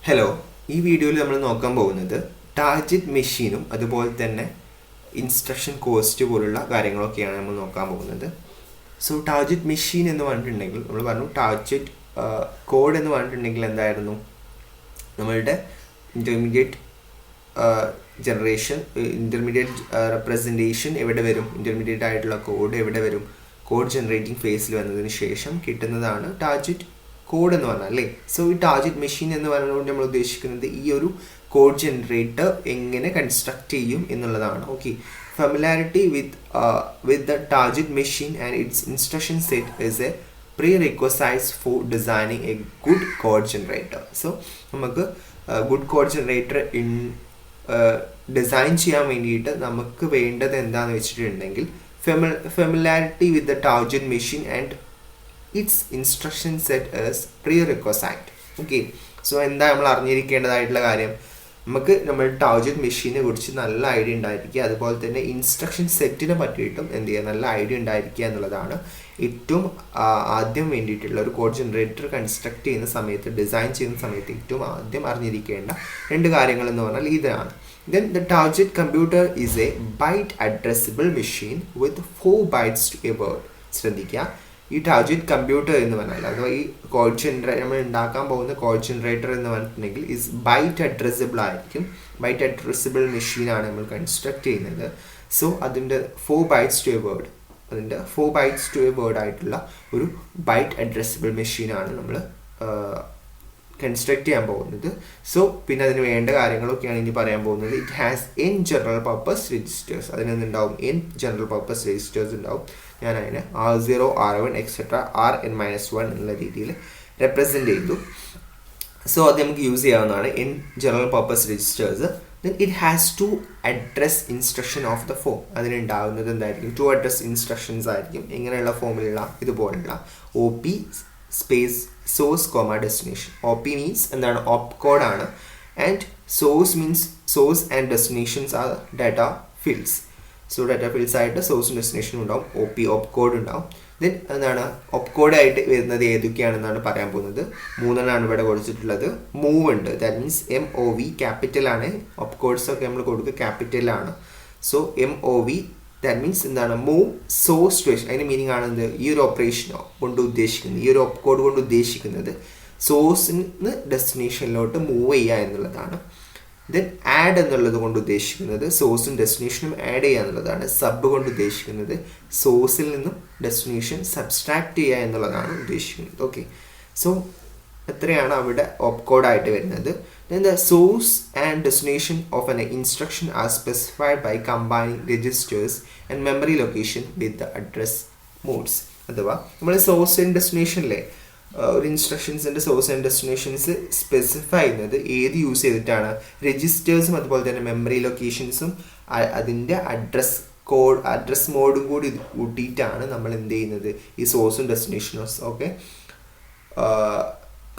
Hello, ഈ വീഡിയോയിൽ നമ്മൾ നോക്കാൻ പോകുന്നത് ടാർഗറ്റ് മെഷീനും അതുപോലെ തന്നെ ഇൻസ്ട്രക്ഷൻ കോസ്റ്റ് പോലുള്ള കാര്യങ്ങളൊക്കെയാണ് നമ്മൾ നോക്കാൻ പോകുന്നത്. സോ ടാർഗറ്റ് മെഷീൻ എന്ന് പറഞ്ഞിട്ടുണ്ടെങ്കിൽ നമ്മൾ പറഞ്ഞു ടാർഗറ്റ് കോഡ് എന്ന് പറഞ്ഞിട്ടുണ്ടെങ്കിൽ എന്തായിരുന്നു, നമ്മളുടെ ഇൻ്റർമീഡിയറ്റ് ജനറേഷൻ ഇൻ്റർമീഡിയറ്റ് റെപ്രസെൻറ്റേഷൻ എവിടെ വരും, ഇൻ്റർമീഡിയറ്റ് ആയിട്ടുള്ള കോഡ് എവിടെ വരും, കോഡ് ജനറേറ്റിംഗ് ഫേസിൽ വന്നതിന് ശേഷം കിട്ടുന്നതാണ് ടാർഗറ്റ് കോഡ് എന്ന് പറഞ്ഞാൽ അല്ലേ. സോ ഈ ടാർഗറ്റ് മെഷീൻ എന്ന് പറയുന്നതുകൊണ്ട് നമ്മൾ ഉദ്ദേശിക്കുന്നത് ഈ ഒരു കോഡ് ജനറേറ്റർ എങ്ങനെ കൺസ്ട്രക്ട് ചെയ്യും എന്നുള്ളതാണ്. Okay, familiarity with the target machine and its instruction set is a prerequisites for designing a good code generator. So നമുക്ക് ഗുഡ് കോഡ് ജനറേറ്റർ ഡിസൈൻ ചെയ്യാൻ വേണ്ടിയിട്ട് നമുക്ക് വേണ്ടത് എന്താണെന്ന് വെച്ചിട്ടുണ്ടെങ്കിൽ familiarity with the target machine and its instruction set is prerequisite. Okay, so എന്താ നമ്മൾ അറിഞ്ഞിരിക്കേണ്ടതായിട്ടുള്ള കാര്യം, നമുക്ക് നമ്മുടെ ടാർഗറ്റ് മെഷീനെ കുറിച്ച് നല്ല ഐഡിയ ഉണ്ടായിരിക്കുക, അതുപോലെ തന്നെ ഇൻസ്ട്രക്ഷൻ സെറ്റിനെ പറ്റിയിട്ടും എന്ത് ചെയ്യുക, നല്ല ഐഡിയ ഉണ്ടായിരിക്കുക എന്നുള്ളതാണ് ഏറ്റവും ആദ്യം വേണ്ടിയിട്ടുള്ള ഒരു കോഡ് ജനറേറ്റർ കൺസ്ട്രക്ട് ചെയ്യുന്ന സമയത്ത്, ഡിസൈൻ ചെയ്യുന്ന സമയത്ത് ഏറ്റവും ആദ്യം അറിഞ്ഞിരിക്കേണ്ട രണ്ട് കാര്യങ്ങൾ എന്ന് പറഞ്ഞാൽ ഇതാണ്. Then the target computer is a byte addressable machine with 4 bytes to a word. ശ്രദ്ധിക്കുക, ഈ ടാർഗറ്റ് കമ്പ്യൂട്ടർ എന്ന് പറഞ്ഞാൽ അഥവാ ഈ കോഡ് ജനറേറ്റർ നമ്മൾ ഉണ്ടാക്കാൻ പോകുന്ന കോഡ് ജനറേറ്റർ എന്ന് പറഞ്ഞിട്ടുണ്ടെങ്കിൽ ഇസ് ബൈറ്റ് അഡ്രസ്സബിൾ ആയിരിക്കും. ബൈറ്റ് അഡ്രസ്സബിൾ മെഷീനാണ് നമ്മൾ കൺസ്ട്രക്ട് ചെയ്യുന്നത്. സോ അതിൻ്റെ 4 bytes to a word, അതിൻ്റെ 4 bytes to a word ആയിട്ടുള്ള ഒരു ബൈറ്റ് അഡ്രസ്സബിൾ മെഷീനാണ് നമ്മൾ കൺസ്ട്രക്ട് ചെയ്യാൻ പോകുന്നത്. സോ പിന്നെ അതിന് വേണ്ട കാര്യങ്ങളൊക്കെയാണ് ഇനി പറയാൻ പോകുന്നത്. It has n general purpose registers, അതിനെന്തുണ്ടാവും, എൻ ജനറൽ പർപ്പസ് രജിസ്റ്റേഴ്സ് ഉണ്ടാവും. ഞാൻ അതിനെ R0, R1 എക്സെട്ര Rn-1 എന്നുള്ള രീതിയിൽ റെപ്രസെൻറ്റ് ചെയ്തു. സോ അത് നമുക്ക് യൂസ് ചെയ്യാവുന്നതാണ്, n general purpose registers. Then it has two address instruction of the form, അതിനുണ്ടാവുന്നത് എന്തായിരിക്കും, ടു അഡ്രസ് ഇൻസ്ട്രക്ഷൻസ് ആയിരിക്കും. എങ്ങനെയുള്ള ഫോമിലുള്ള ഇതുപോലുള്ള OP space source comma destination. OP means എന്താണ്, ഓപ്പ് കോഡാണ്. And source means source and destinations are data fields. So data fields ആയിട്ട് സോഴ്സും ഡെസ്റ്റിനേഷനും ഉണ്ടാവും, ഓപ്പ് കോഡ് ഉണ്ടാവും. ദെൻ എന്താണ് ഓപ്പ് കോഡായിട്ട് വരുന്നത് ഏതൊക്കെയാണെന്നാണ് പറയാൻ പോകുന്നത്. 3 ഇവിടെ കൊടുത്തിട്ടുള്ളത്. മൂവ് ഉണ്ട്, ദാറ്റ് മീൻസ് MOV ക്യാപിറ്റലാണ്. ഓപ്പ് കോഡ്സ് ഒക്കെ നമ്മൾ കൊടുക്കുക ക്യാപിറ്റലാണ്. സോ MOV ദാറ്റ് മീൻസ് എന്താണ്, മൂവ് സോഴ്സ് ടു, അതിൻ്റെ മീനിങ് ആണെന്ത്, ഈ ഒരു ഓപ്പറേഷനോ കൊണ്ട് ഉദ്ദേശിക്കുന്നത്, ഈ ഒരു ഓപ്പ് കോഡ് കൊണ്ട് ഉദ്ദേശിക്കുന്നത് സോഴ്സിന് ഡെസ്റ്റിനേഷനിലോട്ട് മൂവ് ചെയ്യുക എന്നുള്ളതാണ്. ദെൻ ആഡ് എന്നുള്ളത് കൊണ്ട് ഉദ്ദേശിക്കുന്നത് സോഴ്സും ഡെസ്റ്റിനേഷനും ആഡ് ചെയ്യുക എന്നുള്ളതാണ്. സബ് കൊണ്ട് ഉദ്ദേശിക്കുന്നത് സോഴ്സിൽ നിന്നും ഡെസ്റ്റിനേഷൻ സബ്സ്ട്രാക്ട് ചെയ്യുക എന്നുള്ളതാണ് ഉദ്ദേശിക്കുന്നത്. ഓക്കെ, സോ എത്രയാണ് അവിടെ ഓപ്പ് കോഡായിട്ട് വരുന്നത്. Then the source and destination of an instruction are specified by combining registers and memory location with the address modes. അഥവാ നമ്മൾ സോഴ്സ് ആൻഡ് ഡെസ്റ്റിനേഷനിലെ ഒരു ഇൻസ്ട്രക്ഷൻസിൻ്റെ സോഴ്സ് ആൻഡ് ഡെസ്റ്റിനേഷൻസ് സ്പെസിഫൈ ചെയ്യുന്നത് ഏത് യൂസ് ചെയ്തിട്ടാണ്, രജിസ്റ്റേഴ്സും അതുപോലെ തന്നെ മെമ്മറി ലൊക്കേഷൻസും അതിൻ്റെ അഡ്രസ് മോഡും കൂടി കൂട്ടിയിട്ടാണ് നമ്മൾ എന്ത് ചെയ്യുന്നത്, ഈ സോഴ്സും ഡെസ്റ്റിനേഷനും ഒക്കെ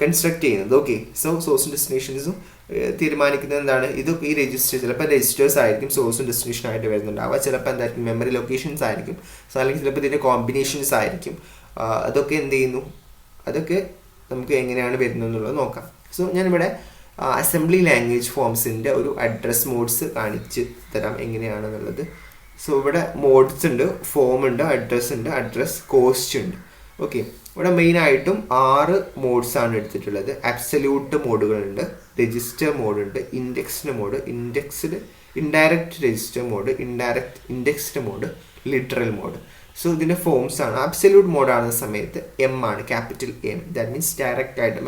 കൺസ്ട്രക്ട് ചെയ്യുന്നത്. ഓക്കെ, സോ സോഴ്സും ഡെസ്റ്റിനേഷൻസും തീരുമാനിക്കുന്നത് എന്താണ്, ഇതൊക്കെ ഈ രജിസ്റ്റർ ചിലപ്പോൾ രജിസ്റ്റേഴ്സ് ആയിരിക്കും സോഴ്സും ഡെസ്റ്റിനേഷൻ ആയിട്ട് വരുന്നുണ്ടാവുക, ചിലപ്പോൾ എന്തായിരിക്കും മെമ്മറി ലൊക്കേഷൻസ് ആയിരിക്കും, അല്ലെങ്കിൽ ചിലപ്പോൾ ഇതിൻ്റെ കോമ്പിനേഷൻസ് ആയിരിക്കും. അതൊക്കെ എന്ത് ചെയ്യുന്നു, അതൊക്കെ നമുക്ക് എങ്ങനെയാണ് വരുന്നത് എന്നുള്ളത് നോക്കാം. സോ ഞാനിവിടെ അസംബ്ലി ലാംഗ്വേജ് ഫോംസിൻ്റെ ഒരു അഡ്രസ് മോഡ്സ് കാണിച്ച് തരാം എങ്ങനെയാണെന്നുള്ളത്. സോ ഇവിടെ മോഡ്സ് ഉണ്ട്, ഫോം ഉണ്ട്, അഡ്രസ് ഉണ്ട്, അഡ്രസ് കോസ്റ്റ് ഉണ്ട്. ഓക്കെ, ഇവിടെ മെയിനായിട്ടും 6 മോഡ്സാണ് എടുത്തിട്ടുള്ളത്. അബ്സല്യൂട്ട് മോഡുകളുണ്ട്, രജിസ്റ്റർ മോഡുണ്ട്, indexed mode, indirect register mode, indirect indexed mode, literal mode. So ഇതിൻ്റെ ഫോംസ് ആണ്. അബ്സല്യൂട്ട് മോഡാകുന്ന സമയത്ത് M ആണ്, capital M. That means direct ആയിട്ട്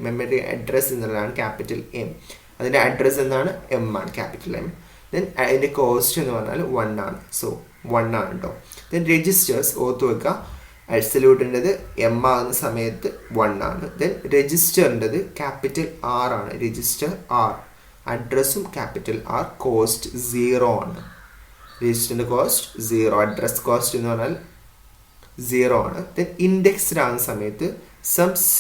മെമ്മറി അഡ്രസ് എന്നുള്ളതാണ് ക്യാപിറ്റൽ M. അതിൻ്റെ അഡ്രസ് എന്താണ്, M ആണ്, ക്യാപിറ്റൽ M. ദെൻ അതിൻ്റെ കോസ്റ്റ് എന്ന് പറഞ്ഞാൽ 1 ആണ്. സോ 1 ആണ് കേട്ടോ. ദെൻ രജിസ്റ്റേഴ്സ് ഓർത്ത് വെക്കുക, അബ്സല്യൂട്ടിൻ്റെത് M ആകുന്ന സമയത്ത് 1 ആണ്. ദെൻ രജിസ്റ്ററിൻ്റെത് ക്യാപിറ്റൽ R ആണ്, രജിസ്റ്റർ R. അഡ്രസ്സും ക്യാപിറ്റൽ R, കോസ്റ്റ് 0 ആണ്. രജിസ്റ്ററിൻ്റെ കോസ്റ്റ് 0, അഡ്രസ് കോസ്റ്റ് എന്ന് പറഞ്ഞാൽ 0 ആണ്. ദെൻ ഇൻഡെക്സ്ഡ് ആകുന്ന സമയത്ത് സം C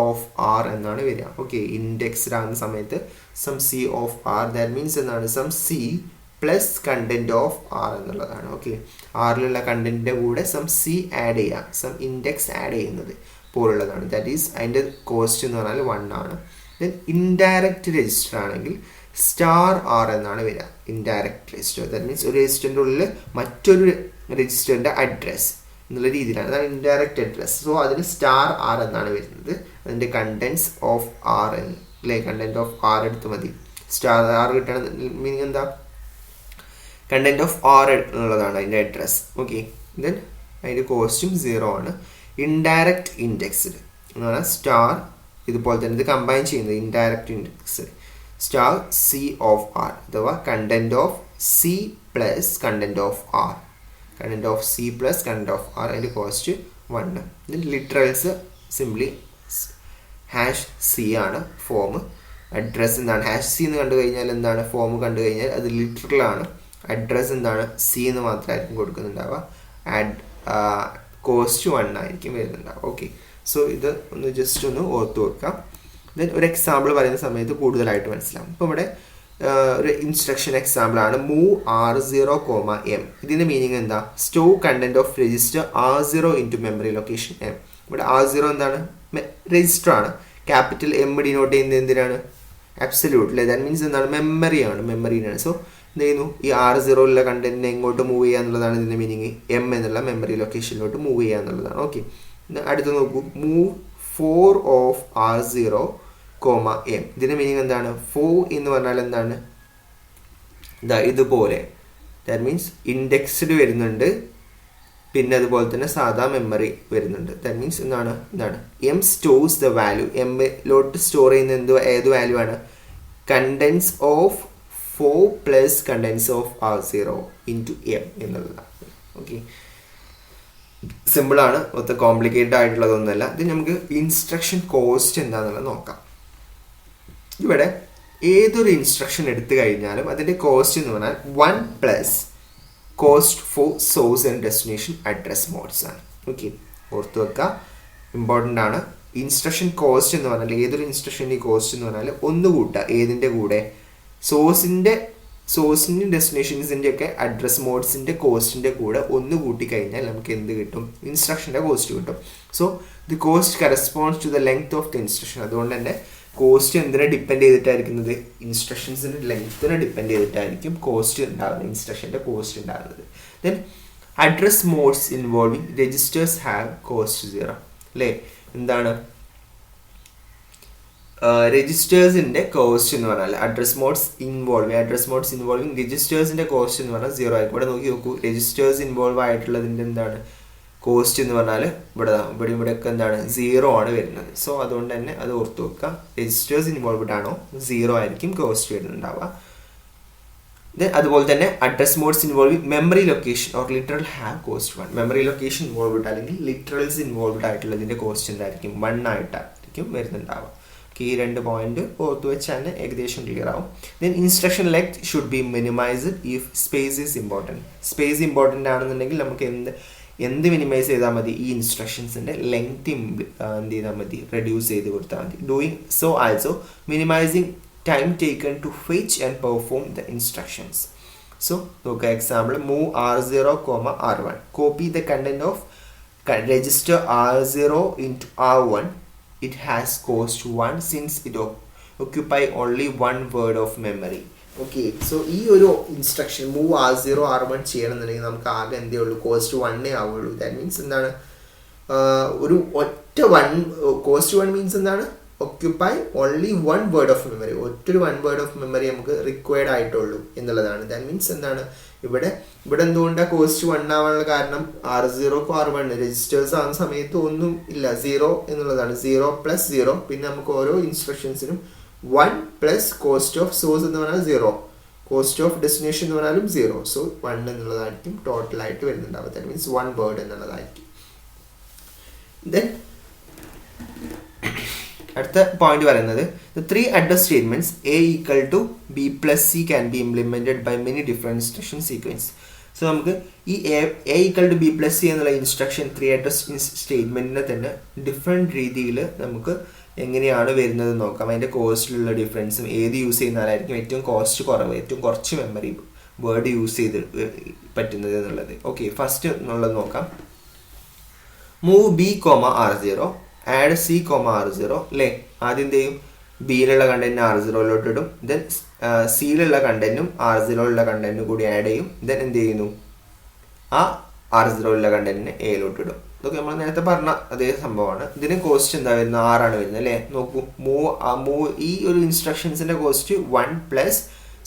ഓഫ് R എന്നാണ് വരിക. ഓക്കെ, ഇൻഡെക്സ്ഡ് ആകുന്ന സമയത്ത് sum C of R, that means എന്താണ്, sum C plus content of R എന്നുള്ളതാണ്. ഓക്കെ, ആറിലുള്ള കണ്ടന്റിൻ്റെ കൂടെ സം C ആഡ് ചെയ്യുക, സം ഇൻഡെക്സ് ആഡ് ചെയ്യുന്നത് പോലുള്ളതാണ്. ദാറ്റ് ഈസ് അതിൻ്റെ കോസ്റ്റ് എന്ന് പറഞ്ഞാൽ 1 ആണ്. ദെൻ ഇൻഡയറക്റ്റ് രജിസ്റ്റർ ആണെങ്കിൽ സ്റ്റാർ ആർ എന്നാണ് വരിക. ഇൻഡയറക്റ്റ് രജിസ്റ്റർ ദാറ്റ് മീൻസ് ഒരു രജിസ്റ്ററിൻ്റെ ഉള്ളിൽ മറ്റൊരു രജിസ്റ്ററിൻ്റെ അഡ്രസ് എന്നുള്ള രീതിയിലാണ്, അതാണ് ഇൻഡയറക്റ്റ് അഡ്രസ്. സോ അതിന് സ്റ്റാർ ആർ എന്നാണ് വരുന്നത്. അതിൻ്റെ കണ്ടൻസ് ഓഫ് ആർ അല്ലേ, കണ്ടന്റ് ഓഫ് ആർ എടുത്ത് മതി. സ്റ്റാർ ആർ കിട്ടണ മീനിങ് എന്താ, കണ്ടന്റ് ഓഫ് ആർ എന്നുള്ളതാണ് അതിൻ്റെ അഡ്രസ്. ഓക്കെ, ദെൻ അതിൻ്റെ കോസ്റ്റും 0 ആണ്. ഇൻഡയറക്റ്റ് ഇൻഡെക്സ്ഡ് എന്ന് പറഞ്ഞാൽ സ്റ്റാർ ഇതുപോലെ തന്നെ ഇത് കമ്പൈൻ ചെയ്യുന്നത് indirect index star C of R അഥവാ content of C plus content of R, content of C plus content of R, അതിൻ്റെ കോസ്റ്റ് 1. ഇതിന് ലിറ്ററൽസ് സിംപ്ലി ഹാഷ് സി ആണ് ഫോം. അഡ്രസ്സ് എന്താണ്, ഹാഷ് സി എന്ന് കണ്ടു കഴിഞ്ഞാൽ എന്താണ്, ഫോം കണ്ടു കഴിഞ്ഞാൽ അത് ലിറ്ററലാണ്. അഡ്രസ്സ് എന്താണ്, സി എന്ന് മാത്രമായിരിക്കും കൊടുക്കുന്നുണ്ടാവുക. കോസ്റ്റ് 1 ആയിരിക്കും വരുന്നുണ്ടാവുക. ഓക്കെ, സോ ഇത് ഒന്ന് ജസ്റ്റ് ഒന്ന് ഓർത്ത് വെക്കാം. ദെൻ ഒരു എക്സാമ്പിൾ പറയുന്ന സമയത്ത് കൂടുതലായിട്ട് മനസ്സിലാവും. ഇപ്പോൾ ഇവിടെ ഒരു ഇൻസ്ട്രക്ഷൻ എക്സാമ്പിളാണ് മൂവ് R0, M. ഇതിൻ്റെ മീനിങ് എന്താ, store content of register R0 into memory location M. ഇവിടെ R0 എന്താണ്, രജിസ്റ്റർ ആണ്. ക്യാപിറ്റൽ M ഡിനോട്ട് ചെയ്യുന്നത് എന്തിനാണ്, അബ്സല്യൂട്ട്ലി, ദാറ്റ് മീൻസ് എന്താണ്, മെമ്മറിയാണ്, മെമ്മറിയാണ്. സോ എന്ത് ചെയ്യുന്നു, ഈ R0 കണ്ടന്റിനെ എങ്ങോട്ട് മൂവ് ചെയ്യുക എന്നുള്ളതാണ് ഇതിൻ്റെ മീനിങ്. M എന്നുള്ള മെമ്മറി ലൊക്കേഷനിലോട്ട് മൂവ് ചെയ്യുക എന്നുള്ളതാണ്. ഓക്കെ, അടുത്ത് നോക്കൂ, മൂവ് 4 ഓഫ് R0, M. ഇതിൻ്റെ മീനിങ് എന്താണ്, 4 എന്ന് പറഞ്ഞാൽ എന്താണ്, ഇതാ ഇതുപോലെ, ദാറ്റ് മീൻസ് ഇൻഡെക്സ്ഡ് വരുന്നുണ്ട്, പിന്നെ അതുപോലെ തന്നെ സാധാ മെമ്മറി വരുന്നുണ്ട്. ദാറ്റ് മീൻസ് എന്താണ്, M സ്റ്റോഴ്സ് ദ വാല്യൂ, എമ്മിലോട്ട് സ്റ്റോർ ചെയ്യുന്ന ഏത് വാല്യൂ ആണ്, contents of 4 plus contents of R0 into M എന്നുള്ളതാണ്. ഓക്കെ, സിമ്പിളാണ്, ഒത്ത കോംപ്ലിക്കേറ്റഡ് ആയിട്ടുള്ളതൊന്നുമല്ല. ഇത് നമുക്ക് ഇൻസ്ട്രക്ഷൻ കോസ്റ്റ് എന്താണെന്നുള്ളത് നോക്കാം. ഇവിടെ ഏതൊരു ഇൻസ്ട്രക്ഷൻ എടുത്തു കഴിഞ്ഞാലും അതിൻ്റെ കോസ്റ്റ് എന്ന് പറഞ്ഞാൽ 1 plus cost for source and destination address modes ആണ്. ഓക്കെ, ഓർത്ത് വെക്കുക, ഇമ്പോർട്ടൻ്റ് ആണ്. ഇൻസ്ട്രക്ഷൻ കോസ്റ്റ് എന്ന് പറഞ്ഞാൽ ഏതൊരു ഇൻസ്ട്രക്ഷൻ്റെ കോസ്റ്റ് എന്ന് പറഞ്ഞാൽ ഒന്ന് കൂട്ടുക, ഏതിൻ്റെ കൂടെ, സോഴ്സിൻ്റെ ഡെസ്റ്റിനേഷൻസിൻ്റെ ഒക്കെ അഡ്രസ് മോഡ്സിൻ്റെ കോസ്റ്റിൻ്റെ കൂടെ ഒന്ന് കൂട്ടിക്കഴിഞ്ഞാൽ നമുക്ക് എന്ത് കിട്ടും, ഇൻസ്ട്രക്ഷൻ്റെ കോസ്റ്റ് കിട്ടും. So the cost corresponds to the length of the instruction. അതുകൊണ്ട് തന്നെ കോസ്റ്റ് എന്തിനെ ഡിപ്പെൻഡ് ചെയ്തിട്ടായിരിക്കുന്നത്, ഇൻസ്ട്രക്ഷൻസിൻ്റെ ലെങ്ത്തിനെ ഡിപ്പെൻഡ് ചെയ്തിട്ടായിരിക്കും കോസ്റ്റ് ഉണ്ടാകുന്നത്, ഇൻസ്ട്രക്ഷൻ്റെ കോസ്റ്റ് ഉണ്ടാകുന്നത്. Then address modes involving registers have cost 0 അല്ലേ. എന്താണ് രജിസ്റ്റേഴ്സിൻ്റെ കോസ്റ്റ് എന്ന് പറഞ്ഞാൽ അഡ്രസ് മോഡ്സ് ഇൻവോൾവിങ് രജിസ്റ്റേഴ്സിൻ്റെ കോസ്റ്റ് എന്ന് പറഞ്ഞാൽ 0 ആയിരിക്കും. ഇവിടെ നോക്കൂ, രജിസ്റ്റേഴ്സ് ഇൻവോൾവ് ആയിട്ടുള്ളതിൻ്റെ എന്താണ് കോസ്റ്റ് എന്ന് പറഞ്ഞാൽ ഇവിടെയൊക്കെ എന്താണ് 0 ആണ് വരുന്നത്. സോ അതുകൊണ്ട് തന്നെ അത് ഓർത്ത് വെക്കുക, രജിസ്റ്റേഴ്സ് ഇൻവോൾവ്ഡ് ആണോ 0 ആയിരിക്കും കോസ്റ്റ് വരുന്നുണ്ടാവുക. അതുപോലെ തന്നെ address modes involving memory location or literal have cost 1. Memory location involved അല്ലെങ്കിൽ ലിറ്ററൽസ് ഇൻവോൾവ്ഡ് ആയിട്ടുള്ളതിൻ്റെ കോസ്റ്റ് എന്തായിരിക്കും, 1 ആയിട്ടായിരിക്കും വരുന്നുണ്ടാവുക. ഈ 2 പോയിന്റ് ഓർത്ത് വെച്ചാൽ തന്നെ ഏകദേശം ക്ലിയർ ആവും. Then instruction length should be minimised if space is important. Space important ആണെന്നുണ്ടെങ്കിൽ നമുക്ക് എന്ത് മിനിമൈസ് ചെയ്താൽ മതി, ഈ ഇൻസ്ട്രക്ഷൻസിൻ്റെ ലെങ്ത് എന്ത് ചെയ്താൽ മതി, റെഡ്യൂസ് ചെയ്ത് കൊടുത്താൽ മതി. Doing so also minimising time taken to fetch and perform the instructions. So നോക്കുക, example move R0, R1. Copy the content of register R0 into R1. It has cost 1 since it occupy only 1 word of memory. Okay, so ഈ ഒരു instruction move R0, R1 ചെയ്യണമെന്നുണ്ടെങ്കിൽ നമുക്ക് ആകെ എന്തേ ഉള്ളൂ, cost 1 ആവുള്ളൂ. That means എന്താണ്, ഒരു ഒറ്റ കോസ്റ്റ് 1 മീൻസ് എന്താണ്, occupy only 1 word of memory. ഒറ്റൊരു 1 word of memory നമുക്ക് റിക്വയർഡ് ആയിട്ടുള്ളൂ എന്നുള്ളതാണ്. ദാറ്റ് മീൻസ് എന്താണ്, ഇവിടെ എന്തുകൊണ്ടാണ് കോസ്റ്റ് 1 ആവാനുള്ള കാരണം, R0, R1 രജിസ്റ്റേഴ്സ് ആകുന്ന സമയത്ത് ഒന്നും ഇല്ല, 0 എന്നുള്ളതാണ്. 0 + 0, പിന്നെ നമുക്ക് ഓരോ ഇൻസ്ട്രക്ഷൻസിനും 1 പ്ലസ് കോസ്റ്റ് ഓഫ് സോഴ്സ് എന്ന് പറഞ്ഞാൽ 0, കോസ്റ്റ് ഓഫ് ഡെസ്റ്റിനേഷൻ എന്ന് പറഞ്ഞാലും 0. സോ 1 എന്നുള്ളതായിരിക്കും ടോട്ടലായിട്ട് വരുന്നുണ്ടാവുക. ദാറ്റ് മീൻസ് 1 വേർഡ് എന്നുള്ളതായിരിക്കും. ദെൻ അടുത്ത പോയിന്റ് പറയുന്നത് the 3 address statements A = B + C can be implemented by many different instruction sequence. So നമുക്ക് ഈ A = B + C എന്നുള്ള ഇൻസ്ട്രക്ഷൻ 3 address സ്റ്റേറ്റ്മെൻറ്റിനെ തന്നെ ഡിഫറെൻറ്റ് രീതിയിൽ നമുക്ക് എങ്ങനെയാണ് വരുന്നത് നോക്കാം. അതിൻ്റെ കോസ്റ്റിലുള്ള ഡിഫറൻസും ഏത് യൂസ് ചെയ്യുന്നതായിരിക്കും ഏറ്റവും കോസ്റ്റ് കുറവ്, ഏറ്റവും കുറച്ച് മെമ്മറി വേർഡ് യൂസ് ചെയ്ത് പറ്റുന്നത് എന്നുള്ളത്. ഓക്കെ, ഫസ്റ്റ് എന്നുള്ളത് നോക്കാം. Move B, R0, add C, R0 അല്ലേ. ആദ്യം എന്ത് ചെയ്യും, ബിയിലുള്ള കണ്ടന്റ് R0 ഇടും. ദെൻ സിയിലുള്ള കണ്ടന്റും R0 കണ്ടന്റും കൂടി ആഡ് ചെയ്യും. ദെൻ എന്ത് ചെയ്യുന്നു, ആ R0 കണ്ടന്റിനെ എയിലോട്ട് ഇടും. ഇതൊക്കെ നമ്മൾ നേരത്തെ പറഞ്ഞ അതേ സംഭവമാണ്. ഇതിന് കോസ്റ്റ് എന്താ വരുന്നത്, 6 വരുന്നത് അല്ലേ. നോക്കൂ, ഈ ഒരു ഇൻസ്ട്രക്ഷൻസിന്റെ കോസ്റ്റ് 1 +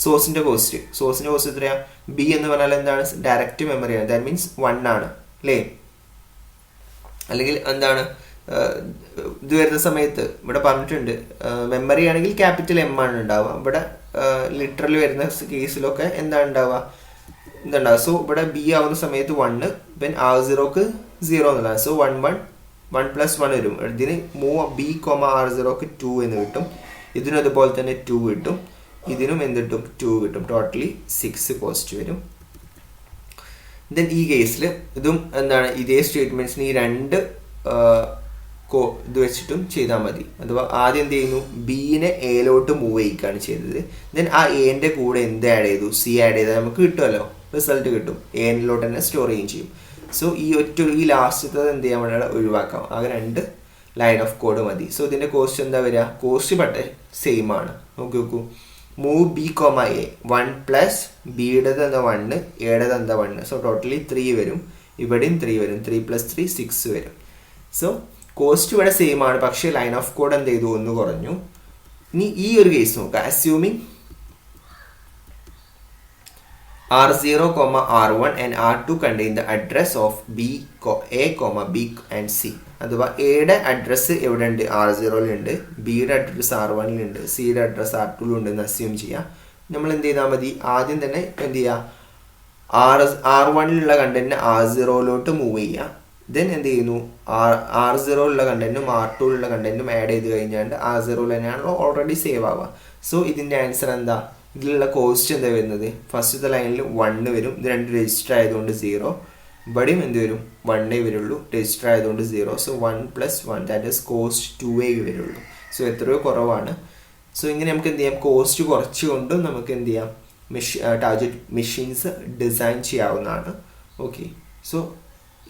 സോഴ്സിന്റെ കോസ്റ്റ് എത്രയാ, ബി എന്ന് പറഞ്ഞാൽ എന്താണ്, ഡയറക്റ്റ് മെമ്മറിയാണ്. ദാറ്റ് മീൻസ് 1 ആണ് അല്ലേ. അല്ലെങ്കിൽ എന്താണ് ഇത് വരുന്ന സമയത്ത് ഇവിടെ പറഞ്ഞിട്ടുണ്ട്, മെമ്മറി ആണെങ്കിൽ ക്യാപിറ്റൽ M ആണ് ഉണ്ടാവുക. ഇവിടെ ലിറ്ററൽ വരുന്ന കേസിലൊക്കെ എന്താണ് ഉണ്ടാവുക, ഇതുണ്ടാവുക. സോ ഇവിടെ ബി ആവുന്ന സമയത്ത് 1, പിന്നെ R0ക്ക് 0 എന്നുള്ളതാണ്. സോ 1 + 1 വരും. ഇതിന് B, R0ക്ക് 2 എന്ന് കിട്ടും. ഇതിനും അതുപോലെ തന്നെ 2 കിട്ടും. ഇതിനും എന്ത് കിട്ടും, 2 കിട്ടും. ടോട്ടലി 6 കോസ്റ്റ് വരും. ദെൻ ഈ കേസിൽ ഇതും എന്താണ്, ഇതേ സ്റ്റേറ്റ്മെന്റ്സിന് ഈ 2 ഇത് വെച്ചിട്ടും ചെയ്താൽ മതി. അഥവാ ആദ്യം എന്ത് ചെയ്യുന്നു, ബിനെ എയിലോട്ട് മൂവ് ചെയ്യിക്കുകയാണ് ചെയ്തത്. ദെൻ ആ എൻ്റെ കൂടെ എന്ത് ആഡ് ചെയ്തു, സി ആഡ് ചെയ്താൽ നമുക്ക് കിട്ടുമല്ലോ, റിസൾട്ട് കിട്ടും. എന്നിലോട്ട് തന്നെ സ്റ്റോർ ചെയ്യുകയും ചെയ്യും. സോ ഈ ലാസ്റ്റത്തെ എന്ത് ചെയ്യാൻ വേണ്ടി ഒഴിവാക്കാം. ആകെ 2 ലൈൻ ഓഫ് കോഡ് മതി. സോ ഇതിൻ്റെ കോസ്റ്റ് എന്താ വരിക, കോസ്റ്റ് പക്ഷേ സെയിം ആണ്. നോക്കൂ, മൂവ് B, A 1 + ബിയുടേത് എന്താ 1, എയുടേത് എന്താ 1. സോ ടോട്ടലി 3 വരും. ഇവിടെയും 3 വരും. 3 + 3 6 വരും. സോ കോസ്റ്റ് ഇവിടെ സെയിം ആണ്, പക്ഷേ ലൈൻ ഓഫ് കോഡ് എന്ത് ചെയ്തു, 1 കുറഞ്ഞു. ഇനി ഈ ഒരു കേസ് നോക്കുക. Assuming R0, R1 and R2 contain the address of A, B and C. അഥവാ എയുടെ അഡ്രസ്സ് എവിടെ ഉണ്ട്, R0 ബിയുടെ അഡ്രസ്സ് R1 സിയുടെ അഡ്രസ്സ് R2 എന്ന് അസ്യൂം ചെയ്യാം. നമ്മൾ എന്ത് ചെയ്താൽ മതി, ആദ്യം തന്നെ എന്ത് ചെയ്യുക, R1 കണ്ടന്റിനെ R0 മൂവ് ചെയ്യുക. ദെൻ എന്ത് ചെയ്യുന്നു, R0 കണ്ടന്റും R2 കണ്ടന്റും ആഡ് ചെയ്ത് കഴിഞ്ഞാൽ R0 തന്നെയാണല്ലോ ഓൾറെഡി സേവ് ആവുക. സോ ഇതിൻ്റെ ആൻസർ എന്താ, ഇതിലുള്ള കോസ്റ്റ് എന്താ വരുന്നത്, ഫസ്റ്റത്തെ ലൈനിൽ 1 വരും. ഇത് 2 രജിസ്റ്റർ ആയതുകൊണ്ട് 0. ഇവിടെയും എന്ത് വരും, 1 വരുള്ളൂ, രജിസ്റ്റർ ആയതുകൊണ്ട് 0. സോ 1 + 1 ദാറ്റ് ഈസ് കോസ്റ്റ് 2 വരുള്ളൂ. സോ എത്രയോ കുറവാണ്. സോ ഇങ്ങനെ നമുക്ക് എന്ത് ചെയ്യാം, കോസ്റ്റ് കുറച്ചുകൊണ്ടും നമുക്ക് എന്ത് ചെയ്യാം, ടാർഗറ്റ് മെഷീൻസ് ഡിസൈൻ ചെയ്യാവുന്നതാണ്. Okay, so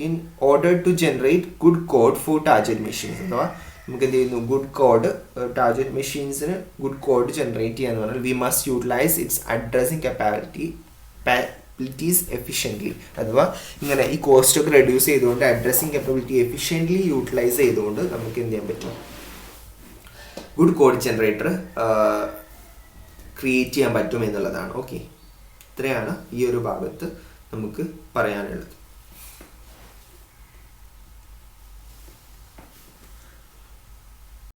in order to generate good code for target machines, അഥവാ നമുക്ക് എന്ത് ചെയ്യുന്നു, ഗുഡ് കോഡ് ടാർഗറ്റ് മെഷീൻസിന് ഗുഡ് കോഡ് ജനറേറ്റ് ചെയ്യാന്ന് പറഞ്ഞാൽ we must utilise its addressing capabilities efficiently. അഥവാ ഇങ്ങനെ ഈ കോസ്റ്റ് ഒക്കെ റെഡ്യൂസ് ചെയ്തുകൊണ്ട് അഡ്രസ്സിംഗ് capability എഫിഷ്യൻ്റ്ലി യൂട്ടിലൈസ് ചെയ്തുകൊണ്ട് നമുക്ക് എന്ത് ചെയ്യാൻ പറ്റും, ഗുഡ് കോഡ് ജനറേറ്റർ ക്രിയേറ്റ് ചെയ്യാൻ പറ്റും എന്നുള്ളതാണ്. ഓക്കെ, ഇത്രയാണ് ഈ ഒരു ഭാഗത്ത് നമുക്ക് പറയാനുള്ളത്.